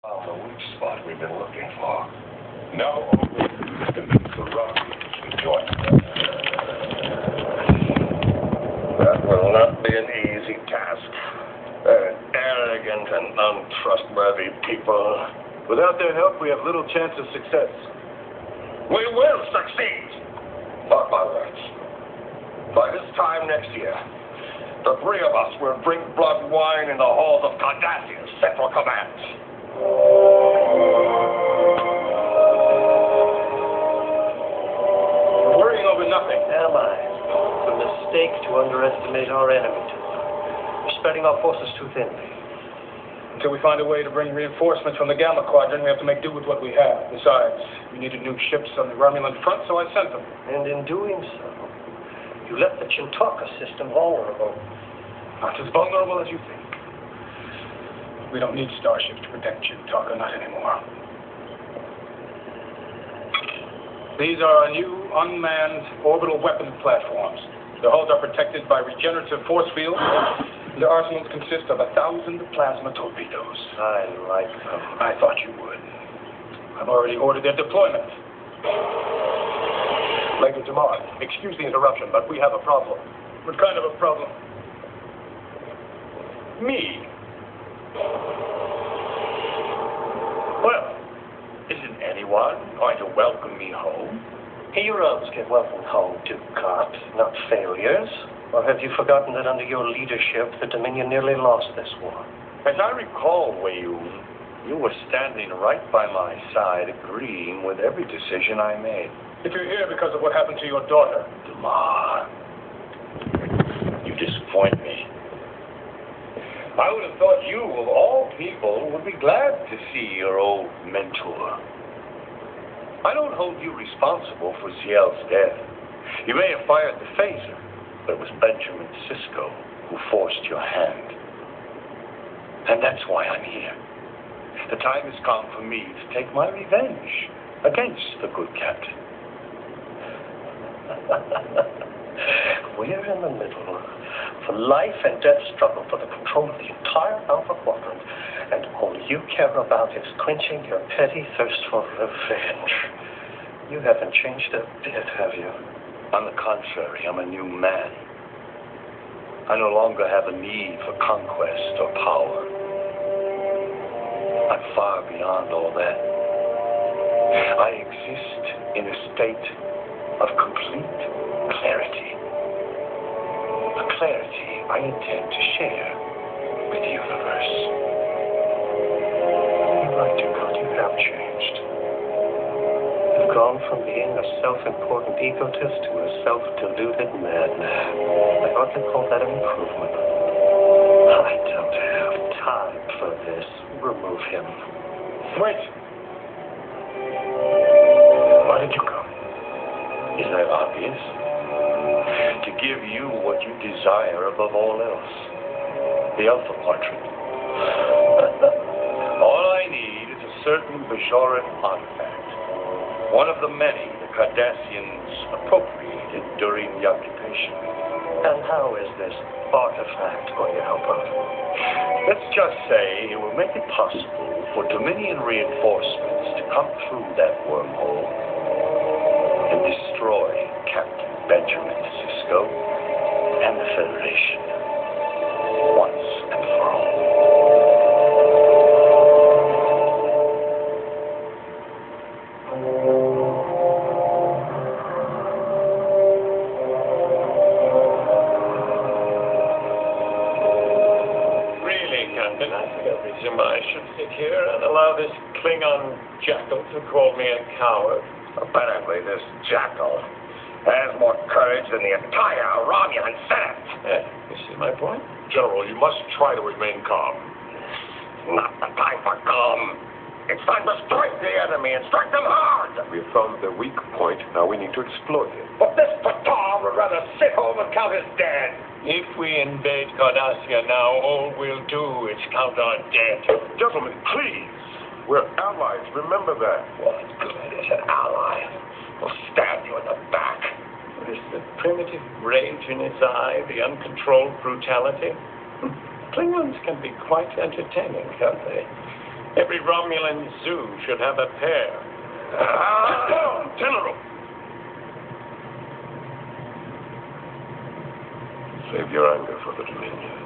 Found the weak spot we've been looking for. Now only the rock to join them. That will not be an easy task. They're arrogant and untrustworthy people. Without their help, we have little chance of success. We will succeed! Mark my words. By this time next year, the three of us will drink blood wine in the halls of Cardassia's Central Command. Worrying over nothing. Am I? It's a mistake to underestimate our enemy. We're spreading our forces too thinly. Until we find a way to bring reinforcements from the Gamma Quadrant, we have to make do with what we have. Besides, we needed new ships on the Romulan front, so I sent them. And in doing so, you left the Chintaka system vulnerable. Not as vulnerable as you think. We don't need starships to protect Chintaka, not anymore. These are our new unmanned orbital weapons platforms. The hulls are protected by regenerative force fields. Their arsenals consist of 1,000 plasma torpedoes. I like them. I thought you would. I've already ordered their deployment. Later tomorrow. Excuse the interruption, but we have a problem. What kind of a problem? Me. Well, isn't anyone going to welcome me home? Heroes get welcomed home, Ducat, not failures. Or have you forgotten that under your leadership, the Dominion nearly lost this war? As I recall, Wayun, you were standing right by my side, agreeing with every decision I made. If you're here because of what happened to your daughter. Damar, you disappoint me. I would have thought you, of all people, would be glad to see your old mentor. I don't hold you responsible for Ciel's death. You may have fired the phaser, but it was Benjamin Sisko who forced your hand. And that's why I'm here. The time has come for me to take my revenge against the good captain. We're in the middle of a life and death struggle for the control of the entire Alpha Quadrant, and all you care about is quenching your petty thirst for revenge. You haven't changed a bit, have you? On the contrary, I'm a new man. I no longer have a need for conquest or power. I'm far beyond all that. I exist in a state of complete clarity. A clarity I intend to share with the universe. You're right, Ducat, you have changed. You've gone from being a self-important egotist to a self-deluded madman. I hardly call that an improvement. I don't have time for this. Remove him. Wait. Why did you come? Isn't that obvious? To give you what you desire above all else. The Alpha Quadrant. All I need is a certain Bajoran artifact. One of the many the Cardassians appropriated during the occupation. And how is this artifact going to help us? Let's just say it will make it possible for Dominion reinforcements to come through that wormhole and destroy Captain Benjamin Sisko and the Federation once and for all. I should sit here and allow this Klingon jackal to call me a coward. Apparently, this jackal has more courage than the entire Romulan Senate. You see my point? General, you must try to remain calm. Not the time for calm. It's time to strike the enemy and strike them hard. We found their weak point. Now we need to exploit it. But this Patar would rather sit home and count his dead. If we invade Cardassia now, all we'll do is count our dead. Gentlemen, please. We're allies. Remember that. What good is an ally? We'll stab you in the back. What is the primitive rage in his eye, the uncontrolled brutality? Klingons can be quite entertaining, can't they? Every Romulan zoo should have a pair. General! Save your anger for the Dominion.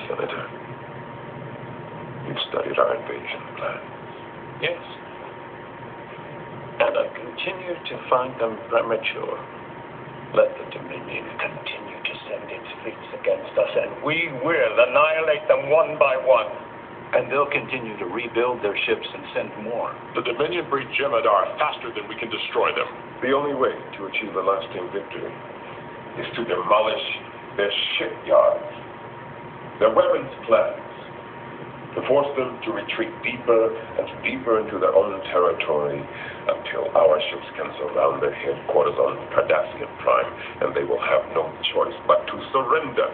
Senator, you've studied our invasion plan. Yes. And I continue to find them premature. Let the Dominion continue to send its fleets against us, and we will annihilate them one by one. And they'll continue to rebuild their ships and send more. The Dominion breach Jemadar faster than we can destroy them. The only way to achieve a lasting victory is to demolish their shipyards, their weapons plants, to force them to retreat deeper and deeper into their own territory until our ships can surround their headquarters on Cardassian Prime, and they will have no choice but to surrender.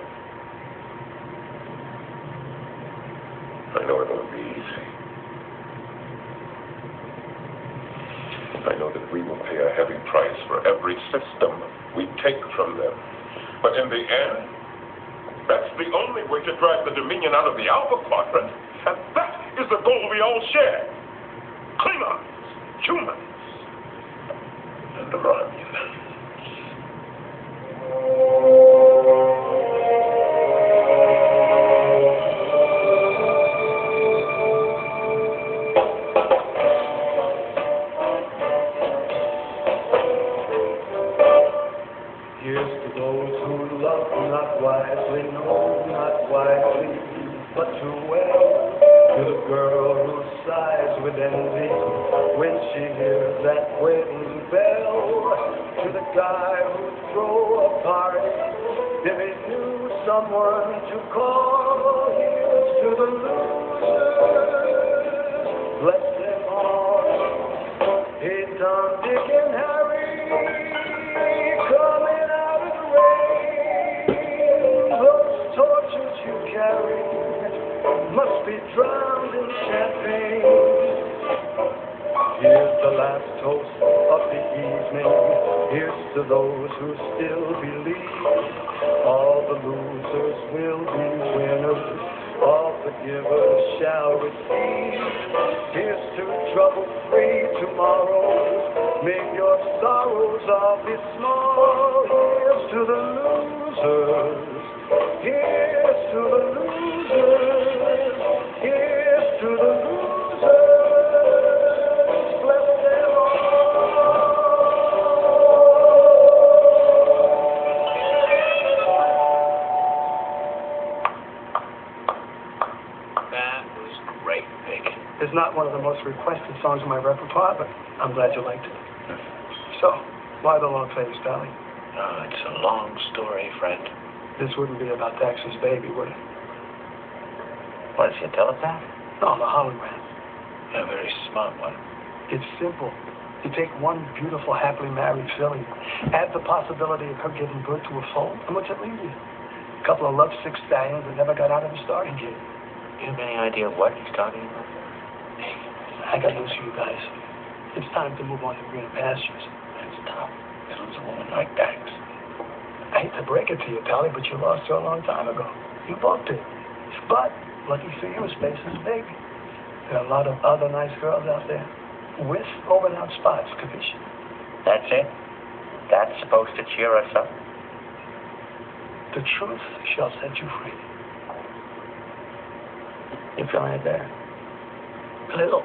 I know it won't be easy. I know that we will pay a heavy price for every system we take from them. But in the end, that's the only way to drive the Dominion out of the Alpha Quadrant, and that is the goal we all share. Klingons, humans, and the Romulans. Here's to those who love not wisely, no, not wisely, but too well. To the girl who sighs with envy when she hears that wedding bell. To the guy who'd throw a party if he knew someone to call. Here's to the losers, bless them all. Hey, Tom, Dick, and Harry, coming out of the rain. Those torches you carry must be drowned in champagne. Here's the last toast of the evening. Here's to those who still believe all the losers will be winners, all the givers shall receive. Here's to trouble-free tomorrows. May your sorrows all be small. Here's to the losers. Here's to the losers. Here's to the losers. Bless them all. That was great, Vic. It's not one of the most requested songs in my repertoire, but I'm glad you liked it. So, why the long face, darling? Oh, it's a long story, friend. This wouldn't be about Dax's baby, would it? What, is he a telepath? No, the hologram. A very smart one. It's simple. You take one beautiful, happily married filly, add the possibility of her giving birth to a foal, and what's it leave you? A couple of lovesick stallions that never got out of the starting gate. You have any idea what he's talking about? Hey, I got news for you guys. It's time to move on to greener pastures. That's tough. To lose a woman like Dax. I hate to break it to you, Pally, but you lost her a long time ago. You both did. But, lucky for you, space is big. There are a lot of other nice girls out there with over-and-out spots, capiche? That's it? That's supposed to cheer us up? The truth shall set you free. You feeling it there? A little.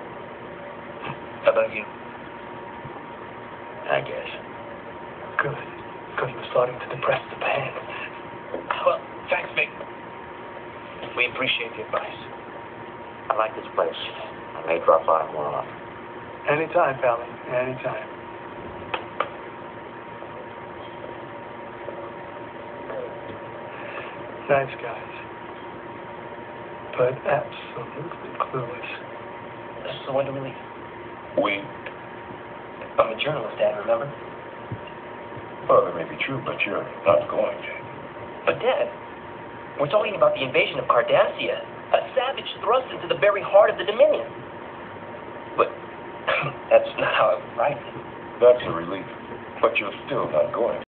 How about you? I guess. Good. Because you're starting to depress the band. Well, thanks, Vic. We appreciate the advice. I like this place. I may drop by more often. Anytime, Pally. Anytime. Nice guys. But absolutely clueless. So when do we leave? We? I'm a journalist, Dad, remember? Well, that may be true, but you're not going, Jake. But, Dad, we're talking about the invasion of Cardassia, a savage thrust into the very heart of the Dominion. But that's not how I write it. That's a relief. But you're still not going.